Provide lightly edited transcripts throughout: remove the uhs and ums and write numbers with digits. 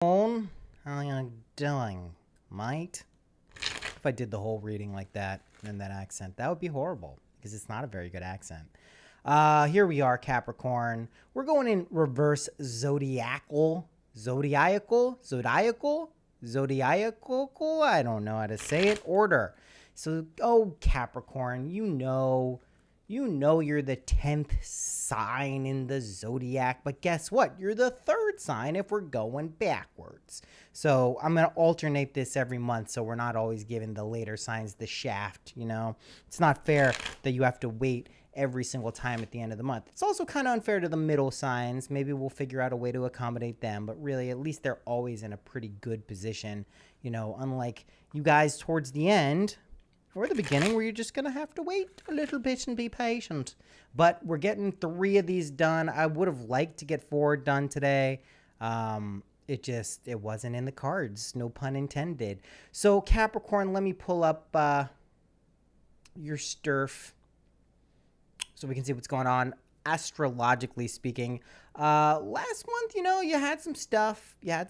How you doing, mate? If I did the whole reading like that in that accent, that would be horrible because it's not a very good accent. Here we are, Capricorn. We're going in reverse zodiacal. I don't know how to say it. Order. So, oh, Capricorn, you know you're the 10th sign in the zodiac, but guess what? You're the third sign if we're going backwards. So I'm going to alternate this every month so we're not always giving the later signs the shaft, you know? It's not fair that you have to wait every single time at the end of the month. It's also kind of unfair to the middle signs. Maybe we'll figure out a way to accommodate them, but really, at least they're always in a pretty good position, you know, unlike you guys towards the end or the beginning where you're just going to have to wait a little bit and be patient. But we're getting 3 of these done. I would have liked to get 4 done today. It wasn't in the cards. No pun intended. So Capricorn, let me pull up your sturf so we can see what's going on astrologically speaking. Last month, you had some stuff. A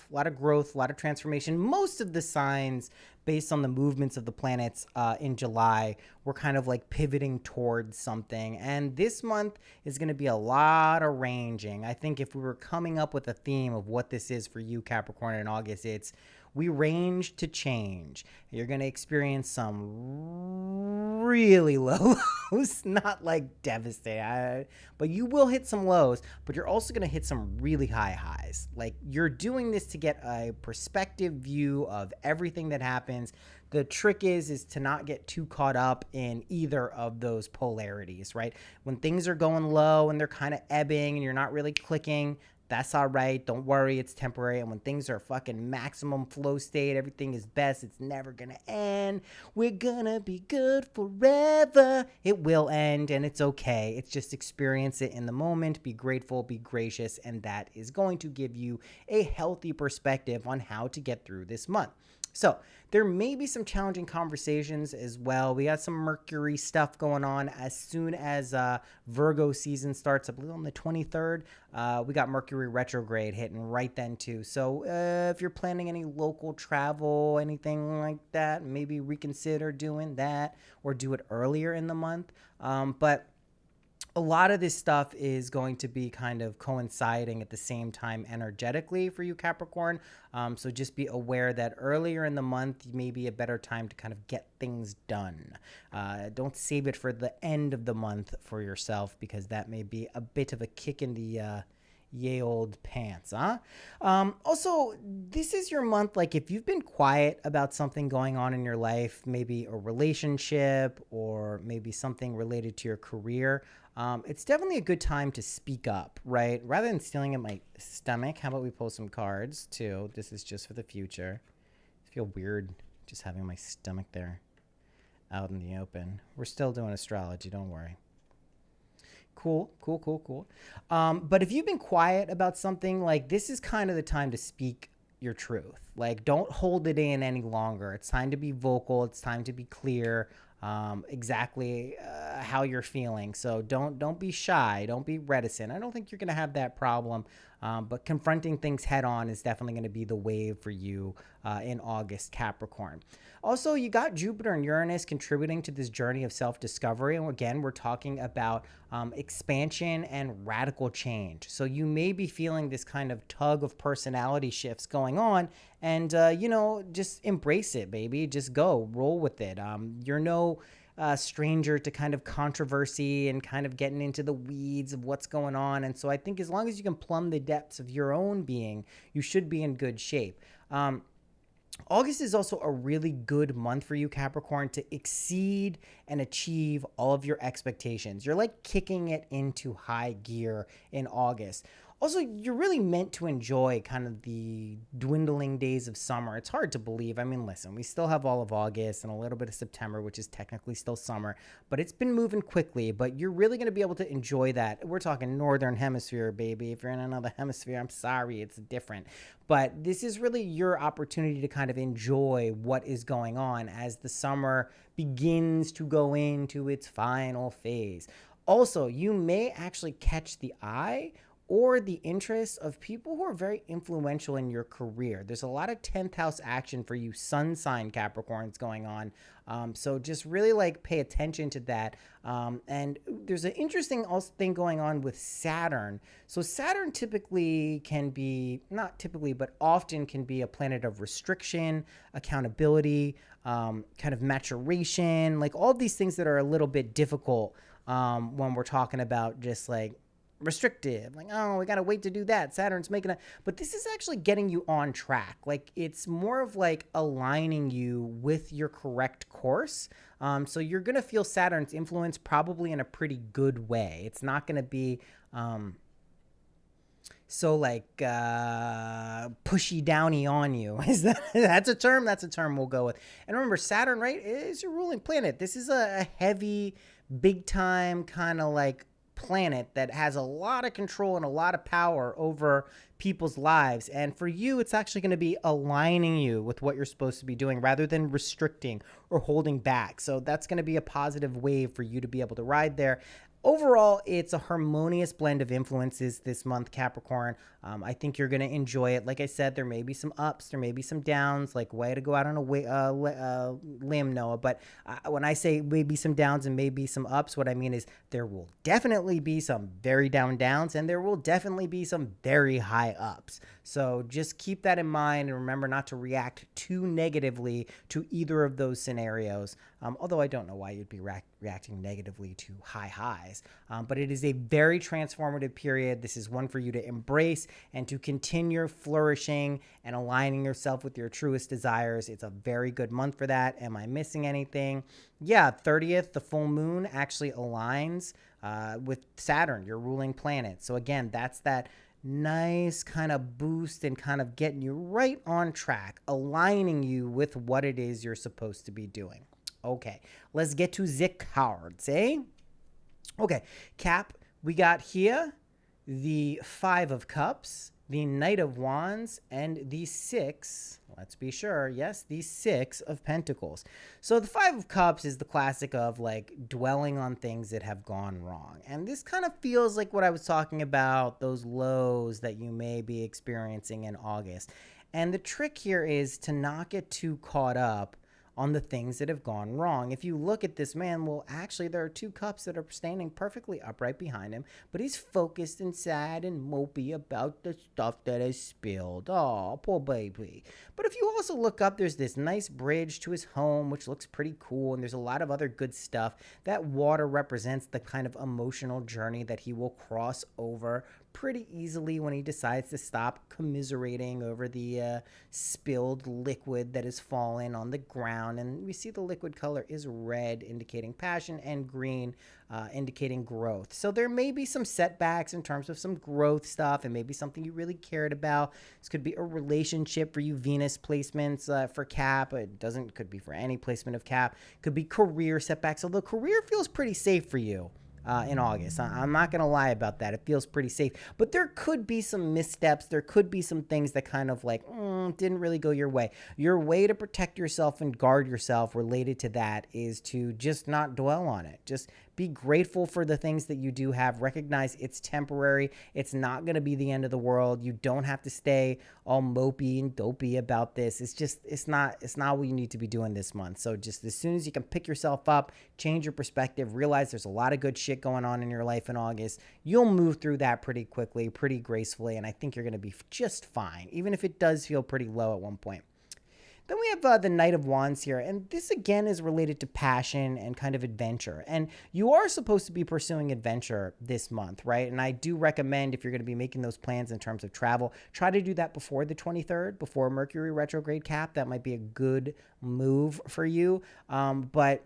lot of growth, a lot of transformation. Most of the signs, based on the movements of the planets in July, were kind of like pivoting towards something. And this month is going to be a lot of ranging. I think if we were coming up with a theme of what this is for you, Capricorn, in August, it's we range to change. You're going to experience some really low lows, not like devastating, but you will hit some lows, but you're also going to hit some really high highs. Like, you're doing this to get a perspective view of everything that happens. The trick is to not get too caught up in either of those polarities, right? When things are going low and they're kind of ebbing and you're not really clicking, that's all right. Don't worry. It's temporary. And when things are fucking maximum flow state, everything is best. It's never going to end. We're going to be good forever. It will end and it's okay. It's just experience it in the moment. Be grateful, be gracious. And that is going to give you a healthy perspective on how to get through this month. So there may be some challenging conversations as well. We got some Mercury stuff going on as soon as Virgo season starts. I believe on the 23rd, we got Mercury retrograde hitting right then too. So if you're planning any local travel, anything like that, maybe reconsider doing that or do it earlier in the month. But a lot of this stuff is going to be kind of coinciding at the same time energetically for you, Capricorn. So just be aware that earlier in the month may be a better time to kind of get things done. Don't save it for the end of the month for yourself, because that may be a bit of a kick in the yay old pants, huh? Also, this is your month. Like, if you've been quiet about something going on in your life, maybe a relationship or maybe something related to your career, it's definitely a good time to speak up, right? Rather than stealing at my stomach, how about we pull some cards too? This is just for the future. I feel weird just having my stomach there out in the open. We're still doing astrology, don't worry. Cool. But if you've been quiet about something, like, this is kind of the time to speak your truth. Like, don't hold it in any longer. It's time to be vocal. It's time to be clear exactly how you're feeling. So don't be shy. Don't be reticent. I don't think you're going to have that problem. But confronting things head on is definitely going to be the wave for you in August, Capricorn. Also, you got Jupiter and Uranus contributing to this journey of self-discovery. And again, we're talking about expansion and radical change. So you may be feeling this kind of tug of personality shifts going on. And, just embrace it, baby. Just go. Roll with it. You're no stranger to kind of controversy and kind of getting into the weeds of what's going on. And so I think as long as you can plumb the depths of your own being, you should be in good shape. August is also a really good month for you, Capricorn, to exceed and achieve all of your expectations. You're like kicking it into high gear in August. Also, you're really meant to enjoy kind of the dwindling days of summer. It's hard to believe. I mean, listen, we still have all of August and a little bit of September, which is technically still summer, but it's been moving quickly. But you're really going to be able to enjoy that. We're talking Northern Hemisphere, baby. If you're in another hemisphere, I'm sorry, it's different. But this is really your opportunity to kind of enjoy what is going on as the summer begins to go into its final phase. Also, you may actually catch the eye or the interests of people who are very influential in your career. There's a lot of 10th house action for you sun sign Capricorns going on. So just really like pay attention to that. And there's an interesting also thing going on with Saturn. So Saturn typically can be, not typically, but often can be a planet of restriction, accountability, kind of maturation, like all these things that are a little bit difficult when we're talking about just like restrictive, like, oh, we gotta wait to do that, Saturn's making a, but this is actually getting you on track. Like it's more of like aligning you with your correct course. So you're gonna feel Saturn's influence probably in a pretty good way. It's not gonna be so like pushy downy on you. Is that's a term we'll go with. And remember, Saturn, right, is your ruling planet. This is a heavy, big time kind of like planet that has a lot of control and a lot of power over people's lives. And for you, it's actually going to be aligning you with what you're supposed to be doing rather than restricting or holding back. So that's going to be a positive wave for you to be able to ride there. Overall, it's a harmonious blend of influences this month, Capricorn. I think you're going to enjoy it. Like I said, there may be some ups, there may be some downs, like way to go out on a limb, Noah. But when I say maybe some downs and maybe some ups, what I mean is there will definitely be some very downs and there will definitely be some very high ups. So just keep that in mind and remember not to react too negatively to either of those scenarios. Although I don't know why you'd be reacting negatively to high highs. But it is a very transformative period. This is one for you to embrace and to continue flourishing and aligning yourself with your truest desires. It's a very good month for that. Am I missing anything? Yeah, 30th, the full moon actually aligns with Saturn, your ruling planet. So again, that's that nice kind of boost and kind of getting you right on track, aligning you with what it is you're supposed to be doing. Okay, let's get to the cards, eh? Okay, Cap, we got here the 5 of Cups, the Knight of Wands, and the 6, let's be sure, yes, the 6 of Pentacles. So the 5 of Cups is the classic of like dwelling on things that have gone wrong. And this kind of feels like what I was talking about, those lows that you may be experiencing in August. And the trick here is to not get too caught up on the things that have gone wrong. If you look at this man, well, actually, there are 2 cups that are standing perfectly upright behind him, but he's focused and sad and mopey about the stuff that is spilled. Oh, poor baby. But if you also look up, there's this nice bridge to his home, which looks pretty cool, and there's a lot of other good stuff. That water represents the kind of emotional journey that he will cross over pretty easily when he decides to stop commiserating over the spilled liquid that is falling on the ground. And we see the liquid color is red, indicating passion, and green, indicating growth. So there may be some setbacks in terms of some growth stuff, and maybe something you really cared about. This could be a relationship for you Venus placements for Cap. It could be for any placement of Cap. Could be career setbacks, although career feels pretty safe for you in August. I'm not going to lie about that. It feels pretty safe. But there could be some missteps. There could be some things that kind of like didn't really go your way. Your way to protect yourself and guard yourself related to that is to just not dwell on it. Just be grateful for the things that you do have. Recognize it's temporary. It's not going to be the end of the world. You don't have to stay all mopey and dopey about this. It's not what you need to be doing this month. So just as soon as you can pick yourself up, change your perspective, realize there's a lot of good shit going on in your life in August, you'll move through that pretty quickly, pretty gracefully, and I think you're going to be just fine, even if it does feel pretty low at one point. Then we have the Knight of Wands here, and this again is related to passion and kind of adventure. And you are supposed to be pursuing adventure this month, right? And I do recommend, if you're going to be making those plans in terms of travel, try to do that before the 23rd, before Mercury retrograde, Cap. That might be a good move for you. But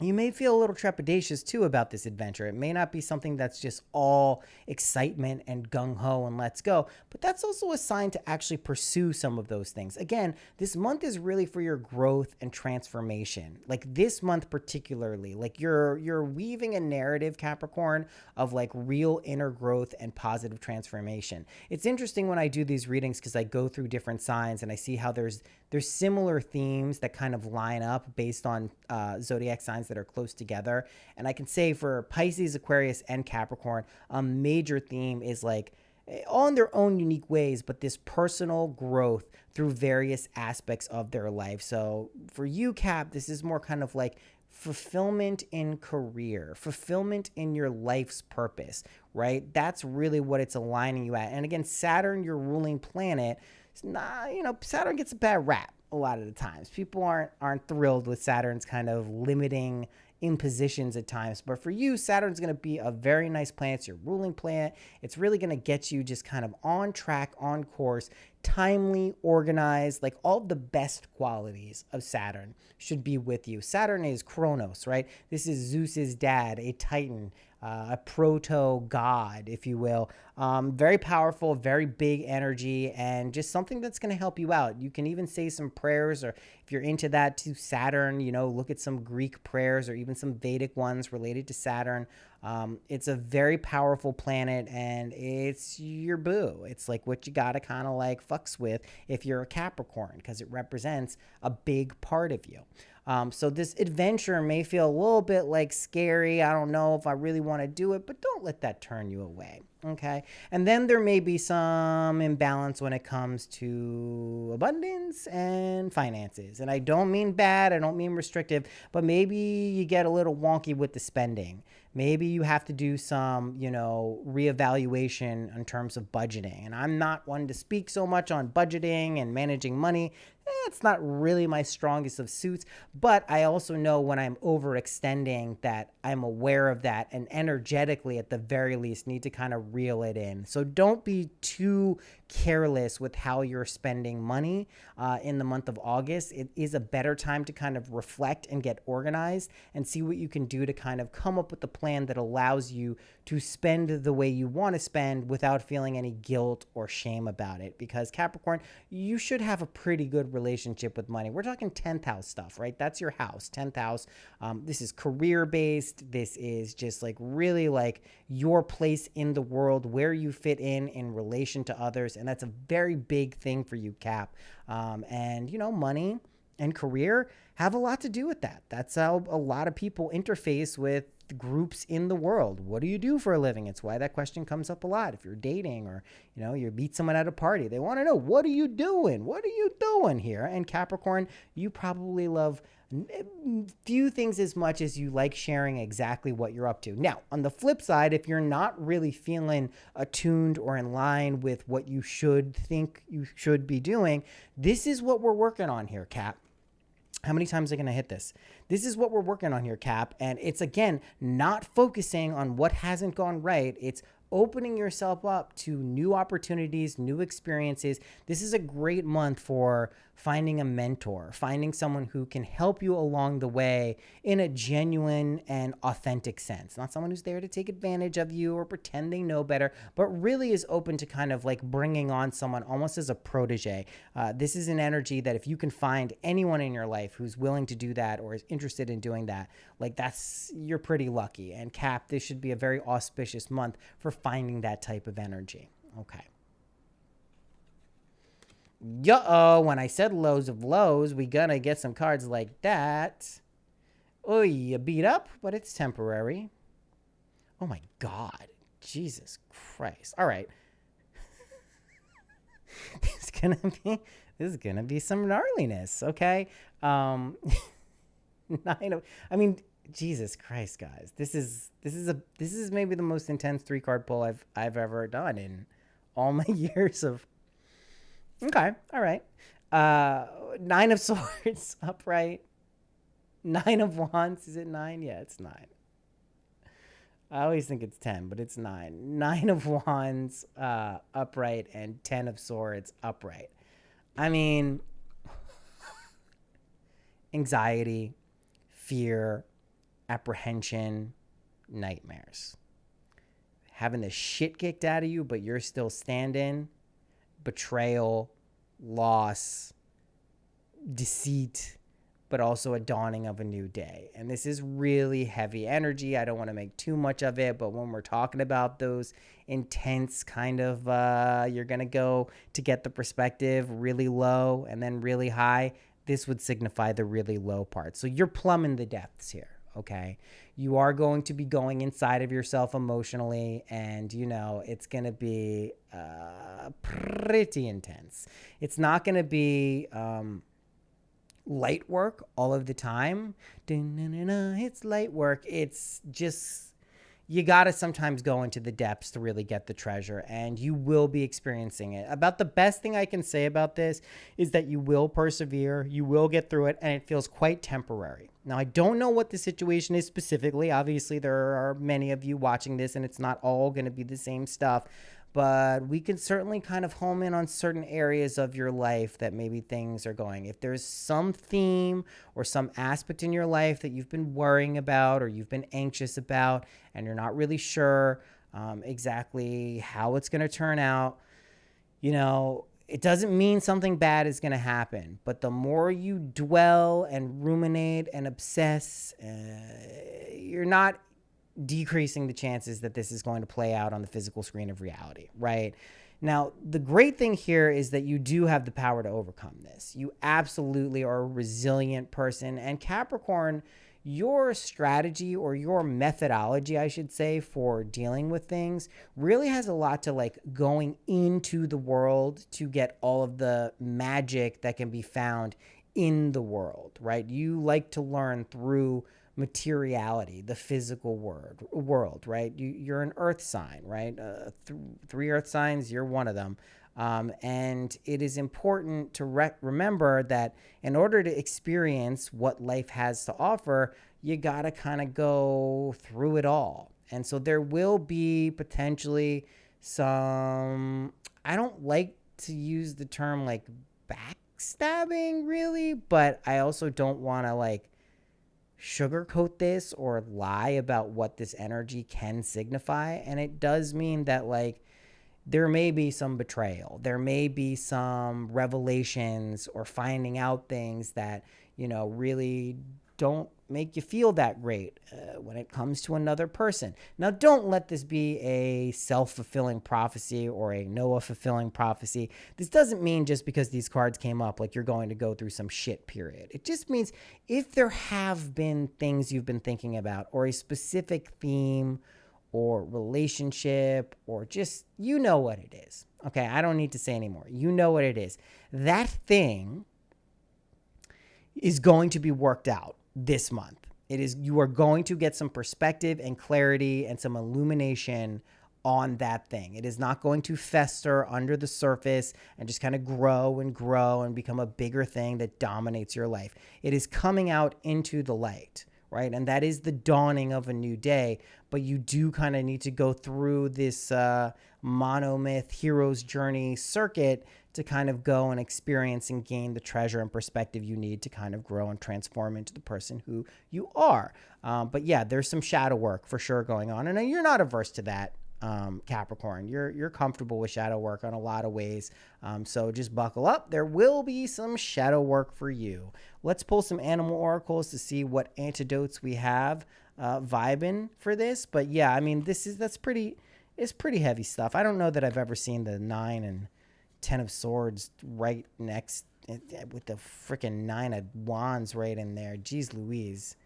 you may feel a little trepidatious too about this adventure. It may not be something that's just all excitement and gung-ho and let's go, but that's also a sign to actually pursue some of those things. Again, this month is really for your growth and transformation. Like this month particularly, like you're weaving a narrative, Capricorn, of like real inner growth and positive transformation. It's interesting when I do these readings because I go through different signs and I see how there's similar themes that kind of line up based on zodiac signs that are close together. And I can say for Pisces, Aquarius, and Capricorn, a major theme is like all in their own unique ways, but this personal growth through various aspects of their life. So for you, Cap, this is more kind of like fulfillment in career, fulfillment in your life's purpose, right? That's really what it's aligning you at. And again, Saturn, your ruling planet, it's not, Saturn gets a bad rap a lot of the times. People aren't thrilled with Saturn's kind of limiting impositions at times. But for you, Saturn's going to be a very nice planet. It's your ruling planet. It's really going to get you just kind of on track, on course, timely, organized, like all the best qualities of Saturn should be with you. Saturn is Kronos, right? This is Zeus's dad, a Titan, a proto-god, if you will. Very powerful, very big energy, and just something that's going to help you out. You can even say some prayers, or if you're into that, to Saturn, look at some Greek prayers or even some Vedic ones related to Saturn. It's a very powerful planet, and it's your boo. It's like what you got to kind of like fucks with if you're a Capricorn, because it represents a big part of you. So this adventure may feel a little bit like scary. I don't know if I really want to do it, but don't let that turn you away. Okay. And then there may be some imbalance when it comes to abundance and finances. And I don't mean bad. I don't mean restrictive, but maybe you get a little wonky with the spending. Maybe you have to do some, reevaluation in terms of budgeting. And I'm not one to speak so much on budgeting and managing money. It's not really my strongest of suits, but I also know when I'm overextending that I'm aware of that, and energetically at the very least need to kind of reel it in. So don't be too careless with how you're spending money in the month of August. It is a better time to kind of reflect and get organized and see what you can do to kind of come up with a plan that allows you to spend the way you want to spend without feeling any guilt or shame about it. Because Capricorn, you should have a pretty good relationship with money. We're talking 10th house stuff, right? That's your house, 10th house. This is career based. This is just like really like your place in the world, where you fit in relation to others. And that's a very big thing for you, Cap. And money and career have a lot to do with that. That's how a lot of people interface with groups in the world. What do you do for a living? It's why that question comes up a lot. If you're dating or, you meet someone at a party, they want to know, what are you doing? What are you doing here? And Capricorn, you probably love few things as much as you like sharing exactly what you're up to. Now, on the flip side, if you're not really feeling attuned or in line with what you should think you should be doing, this is what we're working on here, Cap. How many times are going to hit this? This is what we're working on here, Cap. And it's, again, not focusing on what hasn't gone right. It's opening yourself up to new opportunities, new experiences. This is a great month for finding a mentor, finding someone who can help you along the way in a genuine and authentic sense. Not someone who's there to take advantage of you or pretend they know better, but really is open to kind of like bringing on someone almost as a protege. This is an energy that if you can find anyone in your life who's willing to do that or is interested in doing that, like you're pretty lucky. And Cap, this should be a very auspicious month for finding that type of energy. Okay. When I said lows of lows, we gonna get some cards like that. Oh, you beat up, but it's temporary. Oh my God. Jesus Christ. All right. This is gonna be some gnarliness, okay? Jesus Christ, guys. This is maybe the most intense 3-card pull I've ever done in all my years of. Okay, all right. 9 of Swords upright. 9 of Wands. Is it 9? Yeah, it's 9. I always think it's 10, but it's 9. 9 of Wands upright and 10 of Swords upright. I mean, anxiety, fear, apprehension, nightmares. Having the shit kicked out of you, but you're still standing. Betrayal, loss, deceit, but also a dawning of a new day. And this is really heavy energy. I don't want to make too much of it, but when we're talking about those intense kind of, you're going to go to get the perspective really low and then really high, this would signify the really low part. So you're plumbing the depths here. okay? You are going to be going inside of yourself emotionally, and, it's going to be pretty intense. It's not going to be light work all of the time. It's light work. It's just, you got to sometimes go into the depths to really get the treasure, and you will be experiencing it. About the best thing I can say about this is that you will persevere, you will get through it, and it feels quite temporary. Now, I don't know what the situation is specifically. Obviously, there are many of you watching this, and it's not all going to be the same stuff, but we can certainly kind of home in on certain areas of your life that maybe things are going. If there's some theme or some aspect in your life that you've been worrying about or you've been anxious about and you're not really sure exactly how it's going to turn out, it doesn't mean something bad is going to happen. But the more you dwell and ruminate and obsess, you're not decreasing the chances that this is going to play out on the physical screen of reality, right? Now, the great thing here is that you do have the power to overcome this. You absolutely are a resilient person. And Capricorn, your strategy, or your methodology, I should say, for dealing with things really has a lot to going into the world to get all of the magic that can be found in the world, right? You like to learn through materiality, the physical world, right? You're an earth sign, right? 3 earth signs, you're one of them. And it is important to remember that in order to experience what life has to offer, you got to kind of go through it all. And so there will be potentially some, I don't like to use the term backstabbing really, but I also don't want to sugarcoat this or lie about what this energy can signify. And it does mean that there may be some betrayal, there may be some revelations or finding out things that really don't make you feel that great when it comes to another person. Now, don't let this be a self-fulfilling prophecy or a Noah-fulfilling prophecy. This doesn't mean just because these cards came up you're going to go through some shit period. It just means if there have been things you've been thinking about, or a specific theme or relationship, or just, what it is. Okay, I don't need to say anymore. You know what it is. That thing is going to be worked out this month. You are going to get some perspective and clarity and some illumination on that thing. It is not going to fester under the surface and just kind of grow and become a bigger thing that dominates your life. It is coming out into the light, right? And that is the dawning of a new day. But you do kind of need to go through this monomyth hero's journey circuit to kind of go and experience and gain the treasure and perspective you need to kind of grow and transform into the person who you are. But yeah, there's some shadow work for sure going on. And you're not averse to that, Capricorn. You're comfortable with shadow work on a lot of ways. So just buckle up. There will be some shadow work for you. Let's pull some animal oracles to see what antidotes we have vibing for this. But yeah, I mean, it's pretty heavy stuff. I don't know that I've ever seen the 9 and 10 of swords right next with the freaking 9 of wands right in there. Jeez Louise.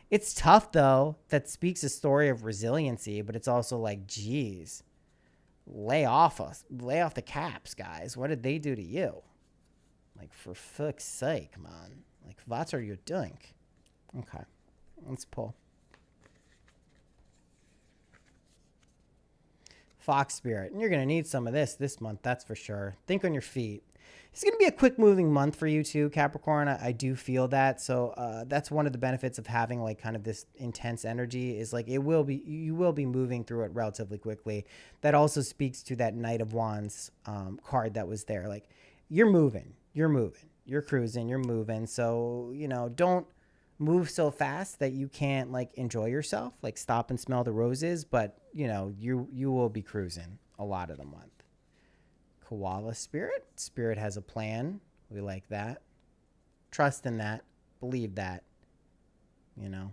It's tough though. That speaks a story of resiliency, but it's also geez, lay off the caps, guys. What did they do to you? For fuck's sake, man. What are you doing? Okay, let's pull. Fox Spirit. And you're going to need some of this month, that's for sure. Think on your feet. It's going to be a quick moving month for you too, Capricorn. I do feel that. So that's one of the benefits of having kind of this intense energy is you will be moving through it relatively quickly. That also speaks to that Knight of Wands card that was there. You're moving, you're cruising, you're moving. So, don't move so fast that you can't enjoy yourself, stop and smell the roses. But, you will be cruising a lot of the month. Koala Spirit. Spirit has a plan. We like that. Trust in that. Believe that. And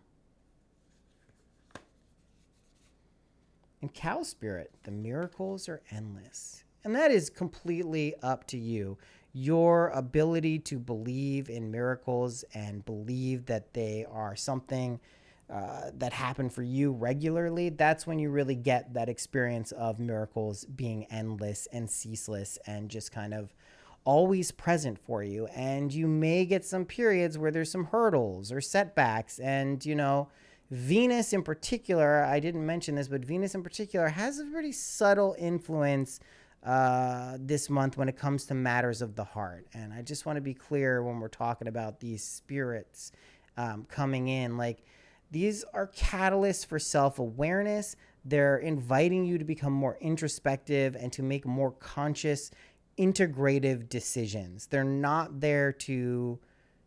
Cow Spirit. The miracles are endless. And that is completely up to you. Your ability to believe in miracles and believe that they are something that happen for you regularly, that's when you really get that experience of miracles being endless and ceaseless and just kind of always present for you. And you may get some periods where there's some hurdles or setbacks. And, Venus in particular, I didn't mention this, but Venus in particular has a pretty subtle influence this month when it comes to matters of the heart. And I just want to be clear when we're talking about these spirits coming in, like, these are catalysts for self-awareness. They're inviting you to become more introspective and to make more conscious, integrative decisions. They're not there to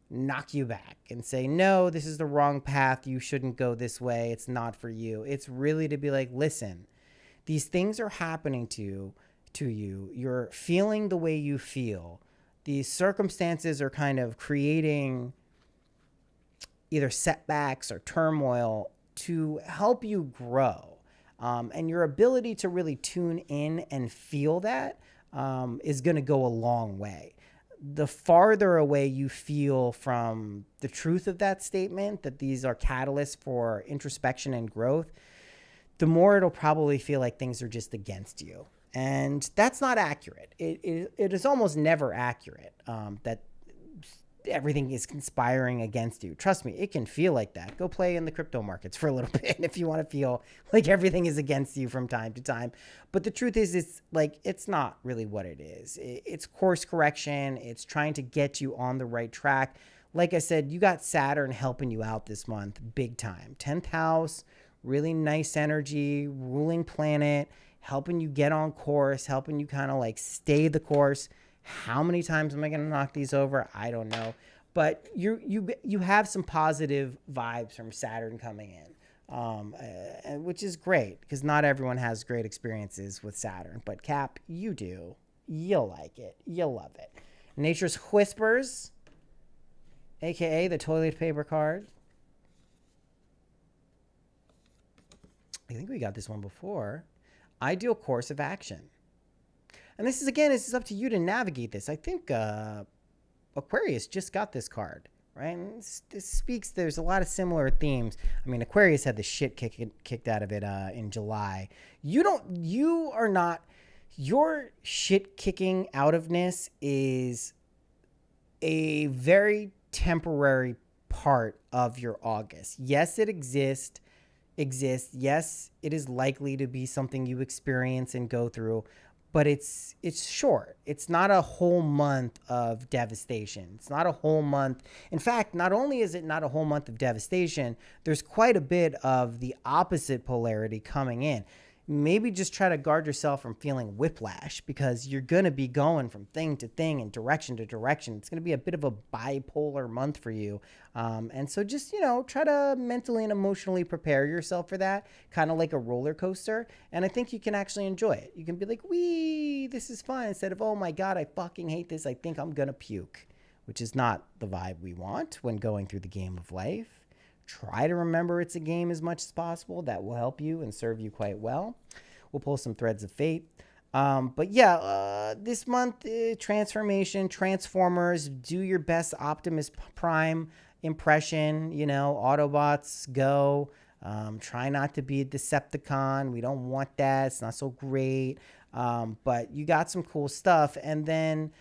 knock you back and say, no, this is the wrong path. You shouldn't go this way. It's not for you. It's really to be like, listen, these things are happening to you. You're feeling the way you feel. These circumstances are kind of creating either setbacks or turmoil to help you grow. And your ability to really tune in and feel that is going to go a long way. The farther away you feel from the truth of that statement, that these are catalysts for introspection and growth, the more it'll probably feel like things are just against you. And that's not accurate. It is almost never accurate that everything is conspiring against you. Trust me, it can feel like that. Go play in the crypto markets for a little bit if you want to feel like everything is against you from time to time. But the truth is, it's not really what it is. It's course correction. It's trying to get you on the right track. Like I said, you got Saturn helping you out this month, big time. 10th house, really nice energy, ruling planet, helping you get on course, helping you kind of like stay the course. How many times am I going to knock these over? I don't know. But you have some positive vibes from Saturn coming in, which is great because not everyone has great experiences with Saturn. But Cap, you do. You'll like it. You'll love it. Nature's Whispers, a.k.a. the toilet paper card. I think we got this one before. Ideal course of action. And this is up to you to navigate this. I think Aquarius just got this card, right? And this speaks, there's a lot of similar themes. I mean, Aquarius had the shit kicked out of it in July. Your shit kicking out ofness is a very temporary part of your August. Yes, it exists. Yes, it is likely to be something you experience and go through. But it's short. It's not a whole month of devastation. It's not a whole month. In fact, not only is it not a whole month of devastation, there's quite a bit of the opposite polarity coming in. Maybe just try to guard yourself from feeling whiplash because you're going to be going from thing to thing and direction to direction. It's going to be a bit of a bipolar month for you. And so just, try to mentally and emotionally prepare yourself for that, kind of like a roller coaster. And I think you can actually enjoy it. You can be like, wee, this is fun, instead of, oh my God, I fucking hate this. I think I'm going to puke, which is not the vibe we want when going through the game of life. Try to remember it's a game as much as possible. That will help you and serve you quite well. We'll pull some threads of fate. But yeah, this month, transformation, Transformers, do your best Optimus Prime impression, Autobots, go. Try not to be a Decepticon. We don't want that. It's not so great. But you got some cool stuff. And then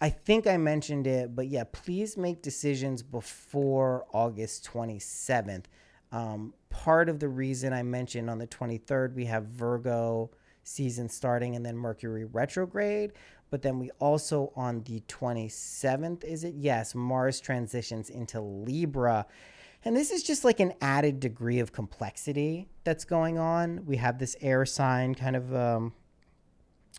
I think I mentioned it, but yeah, please make decisions before August 27th. Part of the reason I mentioned on the 23rd, we have Virgo season starting and then Mercury retrograde. But then we also on the 27th, is it? Yes, Mars transitions into Libra. And this is just like an added degree of complexity that's going on. We have this air sign kind of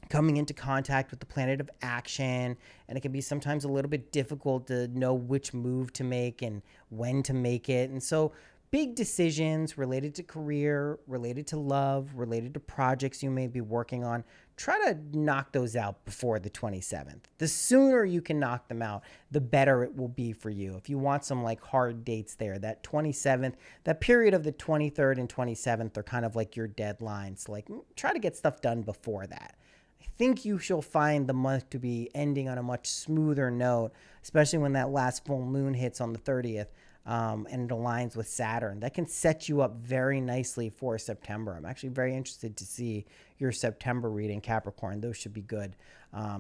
coming into contact with the planet of action, and it can be sometimes a little bit difficult to know which move to make and when to make it. And so big decisions related to career, related to love, related to projects you may be working on, try to knock those out before the 27th. The sooner you can knock them out, the better it will be for you. If you want some like hard dates there, that 27th, that period of the 23rd and 27th are kind of like your deadlines. Like try to get stuff done before that. I think you shall find the month to be ending on a much smoother note, especially when that last full moon hits on the 30th. and it aligns with Saturn. That can set you up very nicely for September. I'm actually very interested to see your September reading, Capricorn. Those should be good,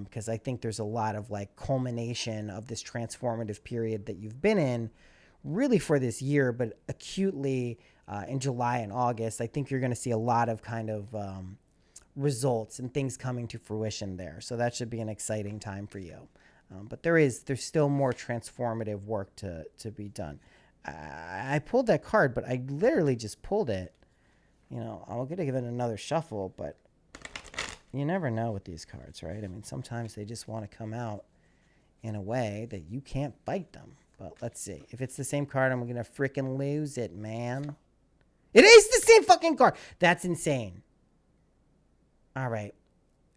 because I think there's a lot of like culmination of this transformative period that you've been in really for this year, but acutely in July and August. I think you're going to see a lot of kind of results and things coming to fruition there. So that should be an exciting time for you. But there's still more transformative work to be done. I pulled that card, but I literally just pulled it. You know, I'm going to give it another shuffle, but you never know with these cards, right? I mean, sometimes they just want to come out in a way that you can't fight them. But let's see. If it's the same card, I'm going to freaking lose it, man. It is the same fucking card. That's insane. All right.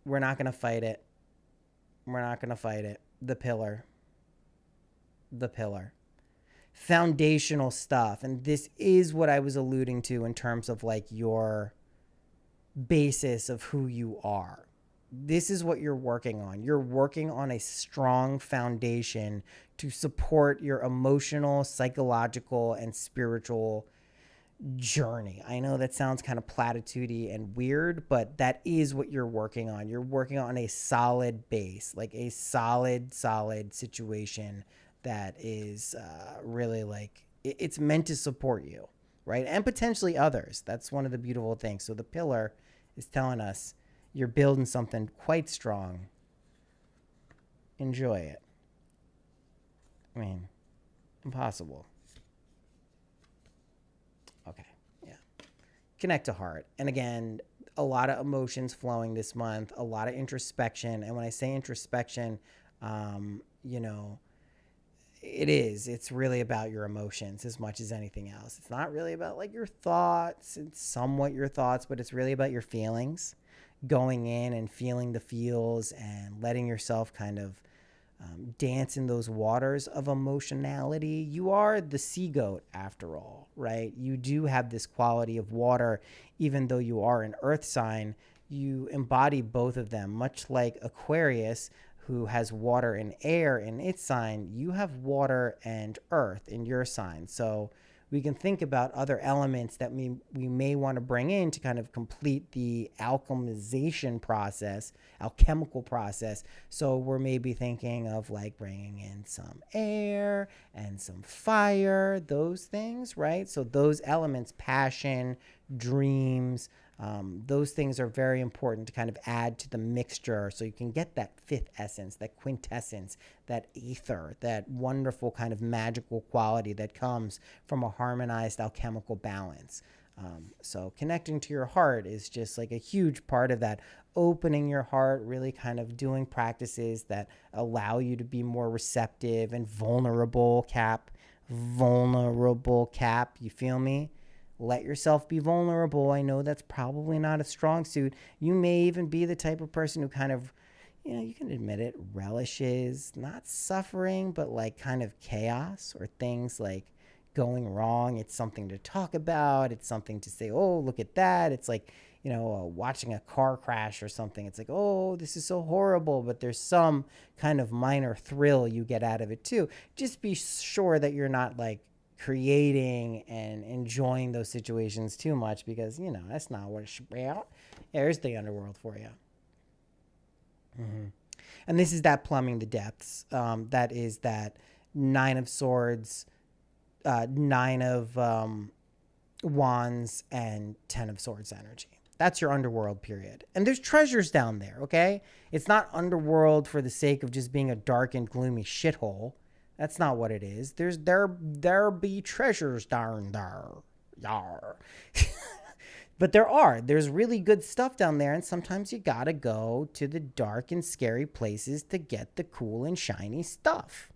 We're not going to fight it. We're not going to fight it. The pillar. The pillar. Foundational stuff. And this is what I was alluding to in terms of like your basis of who you are. This is what you're working on. You're working on a strong foundation to support your emotional, psychological, and spiritual journey. I know that sounds kind of platitudey and weird, but that is what you're working on. You're working on a solid base, like a solid situation that is really like, it's meant to support you, right? And potentially others. That's one of the beautiful things. So the pillar is telling us you're building something quite strong. Enjoy it. I mean, impossible. Okay, yeah. Connect to heart. And again, a lot of emotions flowing this month, a lot of introspection. And when I say introspection, you know, it's really about your emotions as much as anything else. It's not really about like your thoughts. It's somewhat your thoughts, but it's really about your feelings. Going in and feeling the feels and letting yourself kind of dance in those waters of emotionality. You are the sea goat after all, right? You do have this quality of water, even though you are an earth sign. You embody both of them, much like Aquarius, who has water and air in its sign. You have water and earth in your sign. So we can think about other elements that we may want to bring in to kind of complete the alchemization process, alchemical process. So we're maybe thinking of like bringing in some air and some fire, those things, right? So those elements, passion, dreams, those things are very important to kind of add to the mixture so you can get that fifth essence, that quintessence, that ether, that wonderful kind of magical quality that comes from a harmonized alchemical balance. So connecting to your heart is just like a huge part of that. Opening your heart, really kind of doing practices that allow you to be more receptive and vulnerable, Cap. Vulnerable, Cap. You feel me? Let yourself be vulnerable. I know that's probably not a strong suit. You may even be the type of person who kind of, you know, you can admit it, relishes not suffering, but like kind of chaos or things like going wrong. It's something to talk about. It's something to say, oh, look at that. It's like, you know, watching a car crash or something. It's like, oh, this is so horrible. But there's some kind of minor thrill you get out of it too. Just be sure that you're not like creating and enjoying those situations too much, because you know that's not what it's about. There's the underworld for you. And this is that plumbing the depths. That is that Nine of Swords, Nine of Wands, and Ten of Swords energy. That's your underworld period. And there's treasures down there, okay? It's not underworld for the sake of just being a dark and gloomy shithole. That's not what it is. There be treasures down there. Yar. But there's really good stuff down there, and sometimes you gotta go to the dark and scary places to get the cool and shiny stuff.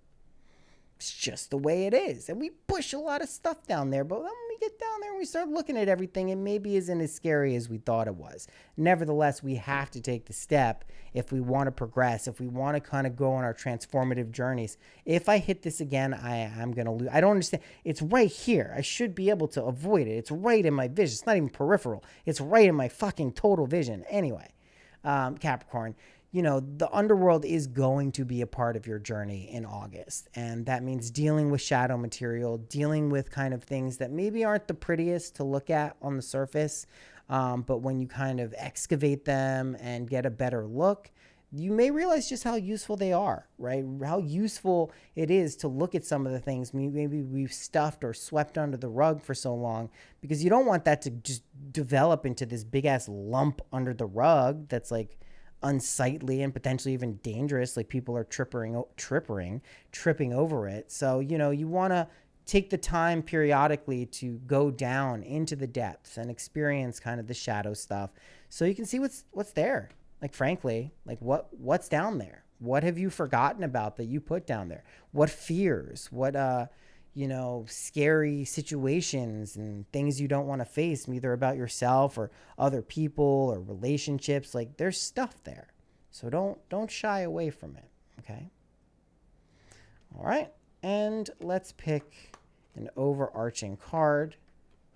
It's just the way it is. And we push a lot of stuff down there, but when we get down there and we start looking at everything, it maybe isn't as scary as we thought it was. Nevertheless, we have to take the step if we want to progress, if we want to kind of go on our transformative journeys. If I hit this again, I'm going to lose. I don't understand. It's right here. I should be able to avoid it. It's right in my vision. It's not even peripheral. It's right in my fucking total vision. Anyway, Capricorn, the underworld is going to be a part of your journey in August. And that means dealing with shadow material, dealing with kind of things that maybe aren't the prettiest to look at on the surface. But when you kind of excavate them and get a better look, you may realize just how useful they are, right? How useful it is to look at some of the things maybe we've stuffed or swept under the rug for so long, because you don't want that to just develop into this big ass lump under the rug that's like unsightly and potentially even dangerous. Like people are tripping over it. So, you want to take the time periodically to go down into the depths and experience kind of the shadow stuff so you can see what's there. Like, frankly, like what's down there? What have you forgotten about that you put down there? What fears, what, scary situations and things you don't want to face, either about yourself or other people or relationships. Like, there's stuff there. So don't shy away from it. Okay. All right. And let's pick an overarching card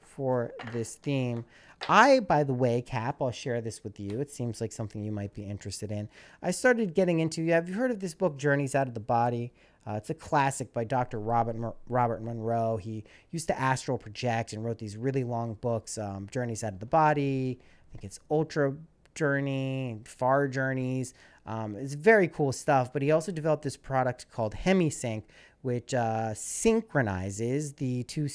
for this theme. By the way, Cap, I'll share this with you. It seems like something you might be interested in. I started getting into, have you heard of this book, Journeys Out of the Body? It's a classic by Dr. Robert Monroe. He used to astral project and wrote these really long books, Journeys Out of the Body. I think it's Ultra Journey, Far Journeys. It's very cool stuff, but he also developed this product called HemiSync, which synchronizes the two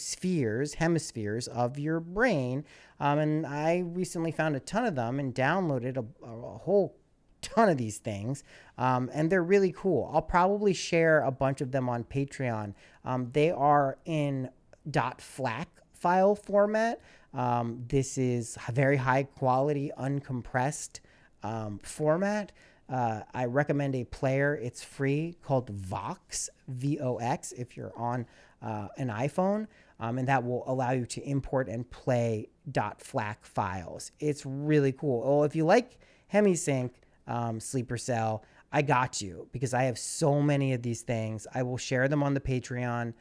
hemispheres of your brain. And I recently found a ton of them and downloaded a whole ton of these things. And they're really cool. I'll probably share a bunch of them on Patreon. They are in .flac file format. This is a very high quality, uncompressed format. I recommend a player. It's free, called Vox, VOX, if you're on an iPhone. And that will allow you to import and play .flac files. It's really cool. Oh, if you like HemiSync, Sleeper Cell, I got you, because I have so many of these things. I will share them on the Patreon,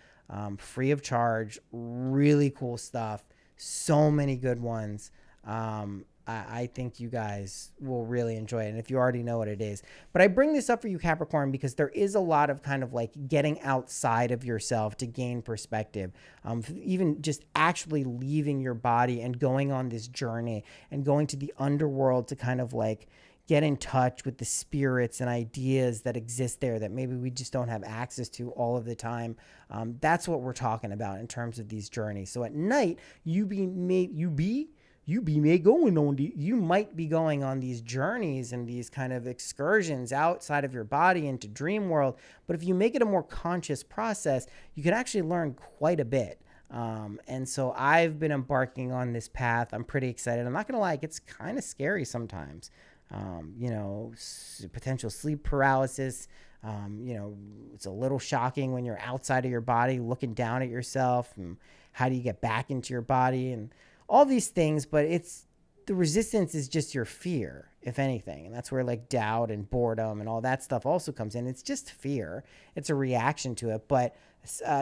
free of charge. Really cool stuff. So many good ones. I think you guys will really enjoy it. And if you already know what it is, but I bring this up for you, Capricorn, because there is a lot of kind of like getting outside of yourself to gain perspective. Even just actually leaving your body and going on this journey and going to the underworld to kind of like get in touch with the spirits and ideas that exist there that maybe we just don't have access to all of the time. That's what we're talking about in terms of these journeys. So at night, you might be going on these journeys and these kind of excursions outside of your body into dream world. But if you make it a more conscious process, you can actually learn quite a bit. And so I've been embarking on this path. I'm pretty excited. I'm not going to lie, it gets kind of scary sometimes. Potential sleep paralysis. It's a little shocking when you're outside of your body looking down at yourself, and how do you get back into your body and all these things. But the resistance is just your fear, if anything. And that's where like doubt and boredom and all that stuff also comes in. It's just fear. It's a reaction to it. But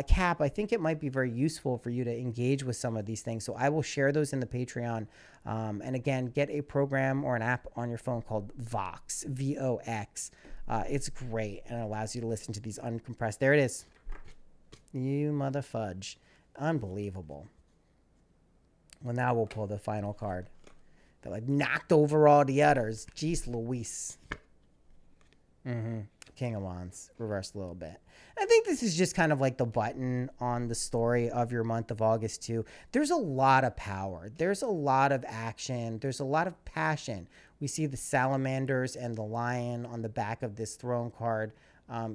Cap, I think it might be very useful for you to engage with some of these things. So I will share those in the Patreon. And again, get a program or an app on your phone called Vox, VOX. It's great, and it allows you to listen to these uncompressed. There it is. You mother fudge. Unbelievable. Well, now we'll pull the final card. They're like knocked over all the others. Jeez Louise. King of Wands, reversed a little bit. I think this is just kind of like the button on the story of your month of August too. There's a lot of power. There's a lot of action. There's a lot of passion. We see the salamanders and the lion on the back of this throne card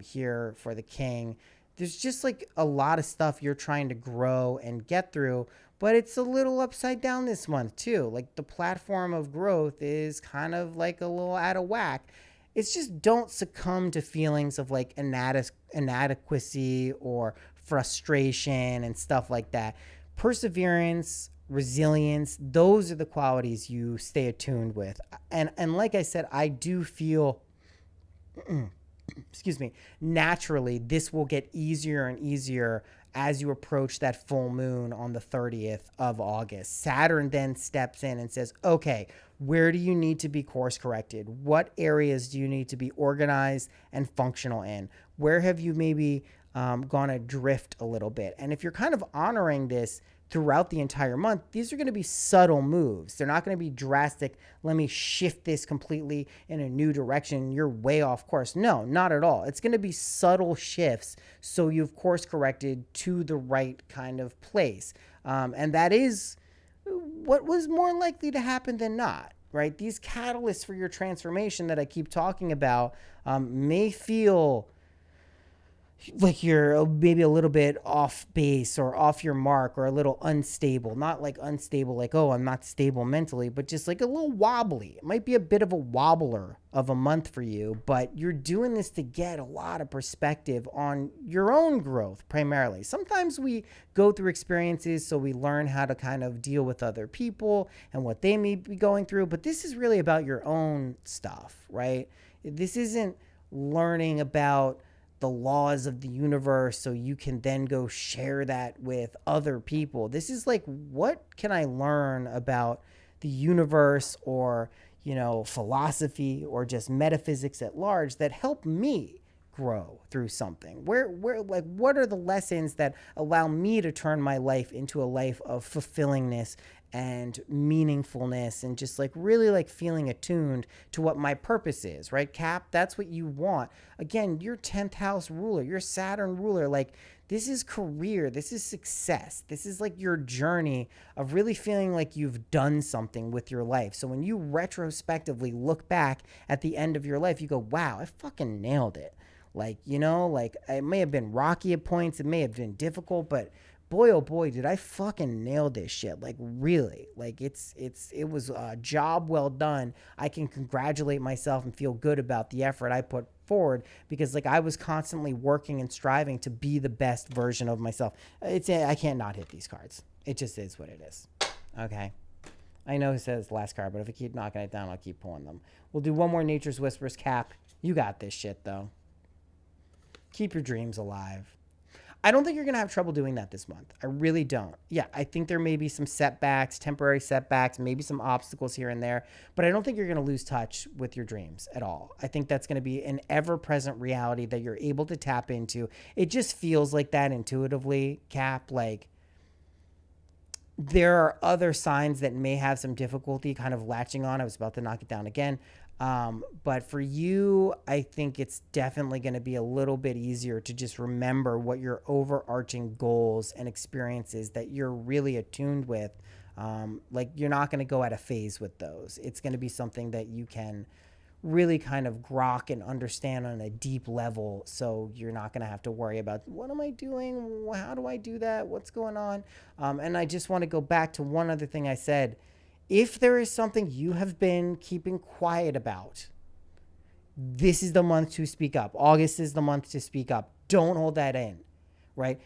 here for the king. There's just like a lot of stuff you're trying to grow and get through, but it's a little upside down this month too. Like the platform of growth is kind of like a little out of whack. It's just don't succumb to feelings of like inadequacy or frustration and stuff like that. Perseverance, resilience, those are the qualities you stay attuned with. And like I said, I do feel, excuse me, naturally, this will get easier and easier as you approach that full moon on the 30th of August. Saturn then steps in and says, okay, where do you need to be course corrected? What areas do you need to be organized and functional in? Where have you maybe gone adrift a little bit? And if you're kind of honoring this throughout the entire month, these are going to be subtle moves. They're not going to be drastic. Let me shift this completely in a new direction. You're way off course. No, not at all. It's going to be subtle shifts. So you've course corrected to the right kind of place. And that is what was more likely to happen than not, right? These catalysts for your transformation that I keep talking about may feel like you're maybe a little bit off base or off your mark or a little unstable. Not like unstable, like, oh, I'm not stable mentally, but just like a little wobbly. It might be a bit of a wobbler of a month for you, but you're doing this to get a lot of perspective on your own growth primarily. Sometimes we go through experiences so we learn how to kind of deal with other people and what they may be going through, but this is really about your own stuff, right? This isn't learning about the laws of the universe so you can then go share that with other people. This is like, what can I learn about the universe or, philosophy or just metaphysics at large that help me grow through something? Where like, what are the lessons that allow me to turn my life into a life of fulfillingness and meaningfulness and just like really like feeling attuned to what my purpose is, right? Cap, that's what you want. Again, your 10th house ruler, your Saturn ruler, like this is career, this is success. This is like your journey of really feeling like you've done something with your life. So when you retrospectively look back at the end of your life, you go, wow, I fucking nailed it. Like, like it may have been rocky at points, it may have been difficult, but boy, oh boy, did I fucking nail this shit. Like really, like it was a job well done. I can congratulate myself and feel good about the effort I put forward because like I was constantly working and striving to be the best version of myself. I can't not hit these cards. It just is what it is. Okay. I know it says last card, but if I keep knocking it down, I'll keep pulling them. We'll do one more Nature's Whispers. Cap, you got this shit though. Keep your dreams alive. I don't think you're going to have trouble doing that this month. I really don't. Yeah, I think there may be some setbacks, temporary setbacks, maybe some obstacles here and there, but I don't think you're going to lose touch with your dreams at all. I think that's going to be an ever-present reality that you're able to tap into. It just feels like that intuitively, Cap. Like there are other signs that may have some difficulty kind of latching on. I was about to knock it down again. But for you, I think it's definitely going to be a little bit easier to just remember what your overarching goals and experiences that you're really attuned with. Like you're not going to go out of phase with those. It's going to be something that you can really kind of grok and understand on a deep level. So you're not going to have to worry about what am I doing? How do I do that? What's going on? And I just want to go back to one other thing I said. If there is something you have been keeping quiet about, this is the month to speak up. August is the month to speak up. Don't hold that in, right?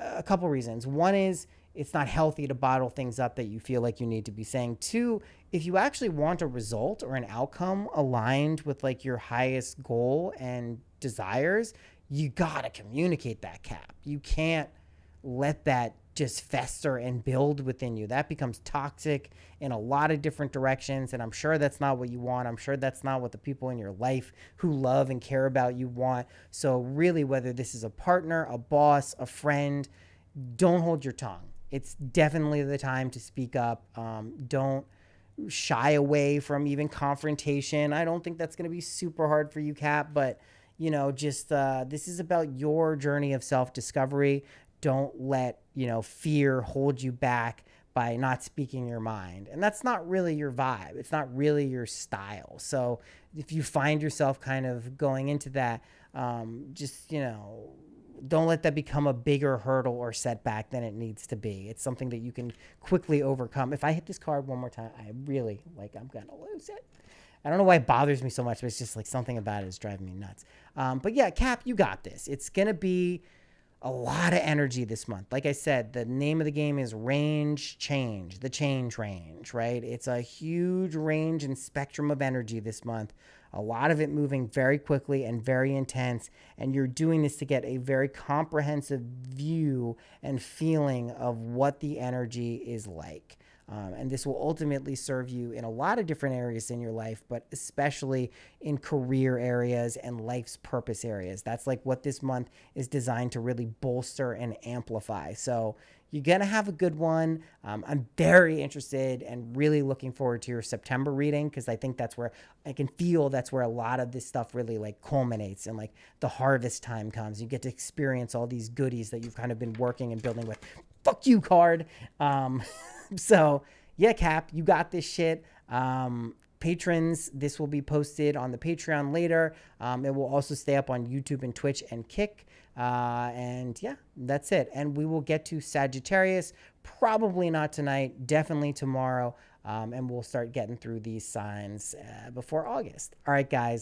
A couple reasons. One is it's not healthy to bottle things up that you feel like you need to be saying. Two, if you actually want a result or an outcome aligned with like your highest goal and desires, you gotta communicate that, Cap. You can't let that just fester and build within you. That becomes toxic in a lot of different directions. And I'm sure that's not what you want. I'm sure that's not what the people in your life who love and care about you want. So really, whether this is a partner, a boss, a friend, don't hold your tongue. It's definitely the time to speak up. Don't shy away from even confrontation. I don't think that's going to be super hard for you, Cap, but just this is about your journey of self-discovery. Don't let, fear hold you back by not speaking your mind. And that's not really your vibe. It's not really your style. So if you find yourself kind of going into that, don't let that become a bigger hurdle or setback than it needs to be. It's something that you can quickly overcome. If I hit this card one more time, I'm going to lose it. I don't know why it bothers me so much, but it's just like something about it is driving me nuts. But yeah, Cap, you got this. It's going to be a lot of energy this month. Like I said, the name of the game is range change, the change range, right? It's a huge range and spectrum of energy this month. a lot of it moving very quickly and very intense. And you're doing this to get a very comprehensive view and feeling of what the energy is like. And this will ultimately serve you in a lot of different areas in your life, but especially in career areas and life's purpose areas. That's like what this month is designed to really bolster and amplify. So you're going to have a good one. I'm very interested and really looking forward to your September reading, because I think that's where I can feel that's where a lot of this stuff really like culminates, and like the harvest time comes. You get to experience all these goodies that you've kind of been working and building with. Fuck you, card. So yeah, Cap, you got this shit. Patrons, this will be posted on the Patreon later. It will also stay up on YouTube and Twitch and Kick. And yeah, that's it. And we will get to Sagittarius, probably not tonight, definitely tomorrow. And we'll start getting through these signs before August. All right, guys.